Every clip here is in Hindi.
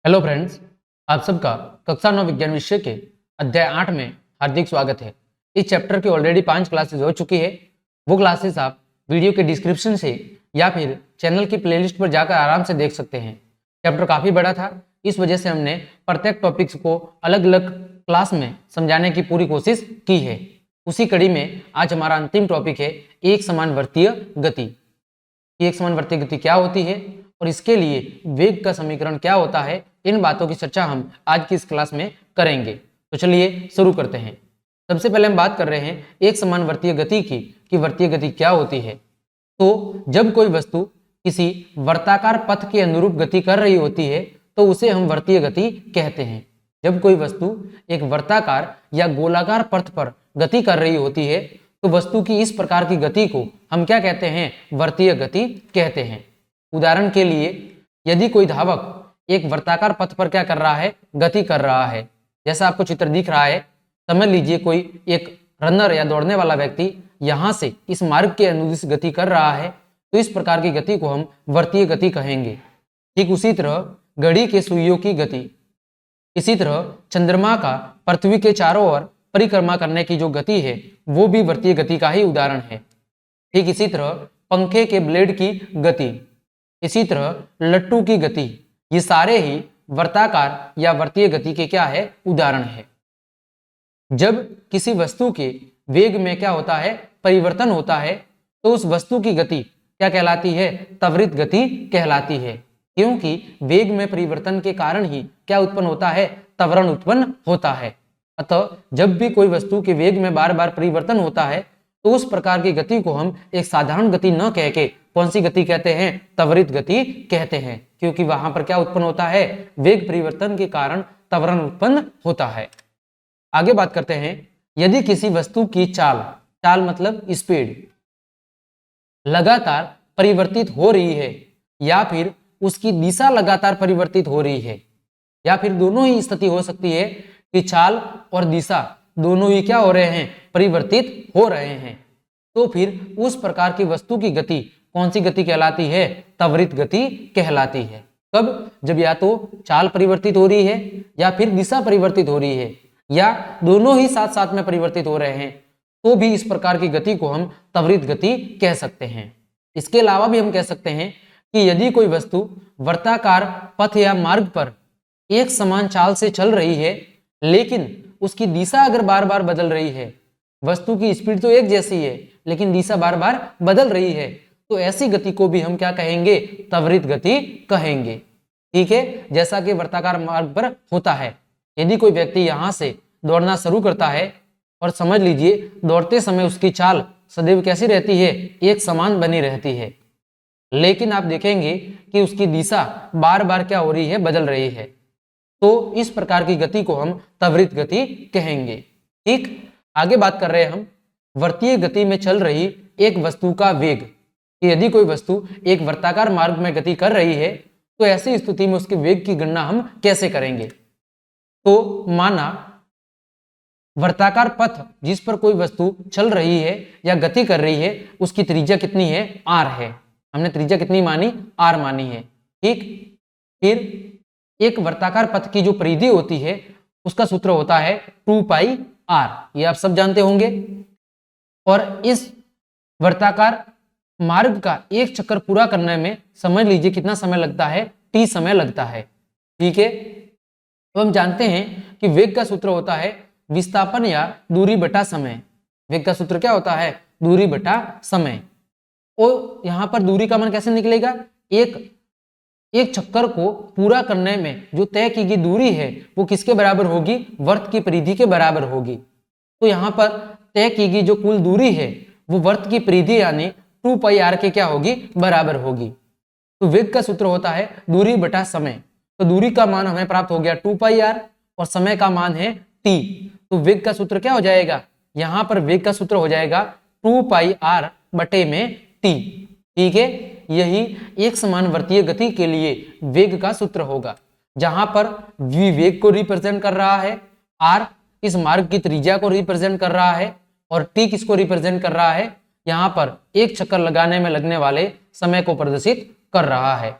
हेलो फ्रेंड्स, आप सबका कक्षा 9 विज्ञान विषय के अध्याय 8 में हार्दिक स्वागत है। इस चैप्टर की ऑलरेडी 5 क्लासेस हो चुकी है। वो क्लासेस आप वीडियो के डिस्क्रिप्शन से या फिर चैनल की प्लेलिस्ट पर जाकर आराम से देख सकते हैं। चैप्टर काफ़ी बड़ा था, इस वजह से हमने प्रत्येक टॉपिक्स को अलग अलग क्लास में समझाने की पूरी कोशिश की है। उसी कड़ी में आज हमारा अंतिम टॉपिक है एक समान वर्तीय गति। एक समान वर्तीय गति क्या होती है और इसके लिए वेग का समीकरण क्या होता है, इन बातों की चर्चा हम आज की इस क्लास में करेंगे। तो चलिए शुरू करते हैं। सबसे पहले हम बात कर रहे हैं एक समान वर्तीय गति की कि वर्तीय गति क्या होती है। तो जब कोई वस्तु किसी वर्ताकार पथ के अनुरूप गति कर रही होती है तो उसे हम वर्तीय गति कहते हैं। जब कोई वस्तु एक वर्ताकार या गोलाकार पथ पर गति कर रही होती है तो वस्तु की इस प्रकार की गति को हम क्या कहते हैं? वर्तीय गति कहते हैं। उदाहरण के लिए यदि कोई धावक एक वर्ताकार पथ पर क्या कर रहा है? गति कर रहा है। जैसा आपको चित्र दिख रहा है, समझ लीजिए कोई एक रनर या दौड़ने वाला व्यक्ति यहाँ से इस मार्ग के अनुदिश गति कर रहा है तो इस प्रकार की गति को हम वर्तीय गति कहेंगे। ठीक उसी तरह घड़ी के सुइयों की गति, इसी तरह चंद्रमा का पृथ्वी के चारों ओर परिक्रमा करने की जो गति है वो भी वर्तीय गति का ही उदाहरण है। ठीक इसी तरह पंखे के ब्लेड की गति, इसी तरह लट्टू की गति, ये सारे ही वर्ताकार या वर्तीय गति के क्या है? उदाहरण है। जब किसी वस्तु के वेग में क्या होता है? परिवर्तन होता है तो उस वस्तु की गति क्या कहलाती है? त्वरित गति कहलाती है, क्योंकि वेग में परिवर्तन के कारण ही क्या उत्पन्न होता है? त्वरण उत्पन्न होता है। अतः जब भी कोई वस्तु के वेग में बार बार परिवर्तन होता है तो उस प्रकार की गति को हम एक साधारण गति न कह के कौन सी गति कहते हैं? त्वरित गति कहते हैं, क्योंकि वहां पर क्या उत्पन्न होता है? वेग परिवर्तन के कारण त्वरण उत्पन्न होता है। आगे बात करते हैं, यदि किसी वस्तु की चाल मतलब स्पीड लगातार परिवर्तित हो रही है या फिर उसकी दिशा लगातार परिवर्तित हो रही है या फिर दोनों ही स्थिति हो सकती है कि चाल और दिशा दोनों ही क्या हो रहे हैं? परिवर्तित हो रहे हैं, तो फिर उस प्रकार की वस्तु की गति कौन सी गति कहलाती है? त्वरित गति कहलाती है। कब? जब या तो चाल परिवर्तित हो रही है या फिर दिशा परिवर्तित हो रही है या दोनों ही साथ साथ में परिवर्तित हो रहे हैं, तो भी इस प्रकार की गति को हम त्वरित गति कह सकते हैं। इसके अलावा भी हम कह सकते हैं कि यदि कोई वस्तु वर्ताकार पथ या मार्ग पर एक समान चाल से चल रही है लेकिन उसकी दिशा अगर बार बार बदल रही है, वस्तु की स्पीड तो एक जैसी है लेकिन दिशा बार बार बदल रही है, तो ऐसी गति को भी हम क्या कहेंगे? त्वरित गति कहेंगे। ठीक है, जैसा कि वर्ताकार मार्ग पर होता है। यदि कोई व्यक्ति यहाँ से दौड़ना शुरू करता है और समझ लीजिए दौड़ते समय उसकी चाल सदैव कैसी रहती है? एक समान बनी रहती है, लेकिन आप देखेंगे कि उसकी दिशा बार बार क्या हो रही है? बदल रही है, तो इस प्रकार की गति को हम त्वरित गति कहेंगे। ठीक, आगे बात कर रहे हैं हम वर्तीय गति में चल रही एक वस्तु का वेग। कि यदि कोई वस्तु एक वर्ताकार मार्ग में गति कर रही है तो ऐसी स्थिति में उसके वेग की गणना हम कैसे करेंगे? तो माना वर्ताकार पथ जिस पर कोई वस्तु चल रही है या गति कर रही है उसकी त्रिज्या कितनी है? r है। हमने त्रिज्या कितनी मानी? r मानी है। ठीक, फिर एक वर्ताकार पथ की जो परिधि होती है उसका सूत्र होता है 2πr, ये आप सब जानते होंगे। और इस वर्ताकार मार्ग का एक चक्कर पूरा करने में समझ लीजिए कितना समय लगता है? t समय लगता है। ठीक है, तो हम जानते हैं कि वेग का सूत्र होता है विस्थापन या दूरी बटा समय। वेग का सूत्र क्या होता है? दूरी बटा समय। और यहाँ पर दूरी का मान कैसे निकलेगा? एक चक्कर को पूरा करने में जो तय की गई दूरी है वो किसके बराबर होगी? वर्त की परिधि के बराबर होगी। तो यहाँ पर तय की गई जो कुल दूरी है वो वर्त की परिधि यानी 2πr के क्या होगी? बराबर होगी। तो वेग का सूत्र होता है दूरी बटा समय। तो दूरी का मान हमें प्राप्त हो गया 2πr और समय का मान है t। तो वेग का सूत्र क्या हो जाएगा? यहाँ पर वेग का सूत्र हो जाएगा 2πr बटे में t। ठीक है, यही एक समान वर्तीय गति के लिए वेग का सूत्र होगा, जहां पर v वेग को रिप्रेजेंट कर रहा है, r इस मार्ग की त्रिज्या को रिप्रेजेंट कर रहा है और t किसको रिप्रेजेंट कर रहा है? यहाँ पर एक चक्कर लगाने में लगने वाले समय को प्रदर्शित कर रहा है।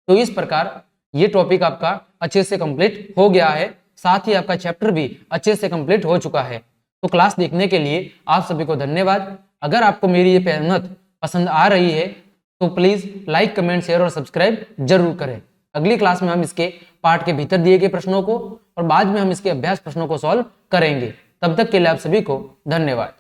तो इस प्रकार ये टॉपिक आपका अच्छे से कंप्लीट हो गया है, साथ ही आपका चैप्टर भी अच्छे से कंप्लीट हो चुका है। तो क्लास देखने के लिए आप सभी को धन्यवाद। अगर आपको मेरी ये मेहनत पसंद आ रही है तो प्लीज लाइक, कमेंट, शेयर और सब्सक्राइब जरूर करें। अगली क्लास में हम इसके पार्ट के भीतर दिए गए प्रश्नों को और बाद में हम इसके अभ्यास प्रश्नों को सॉल्व करेंगे। तब तक के लिए आप सभी को धन्यवाद।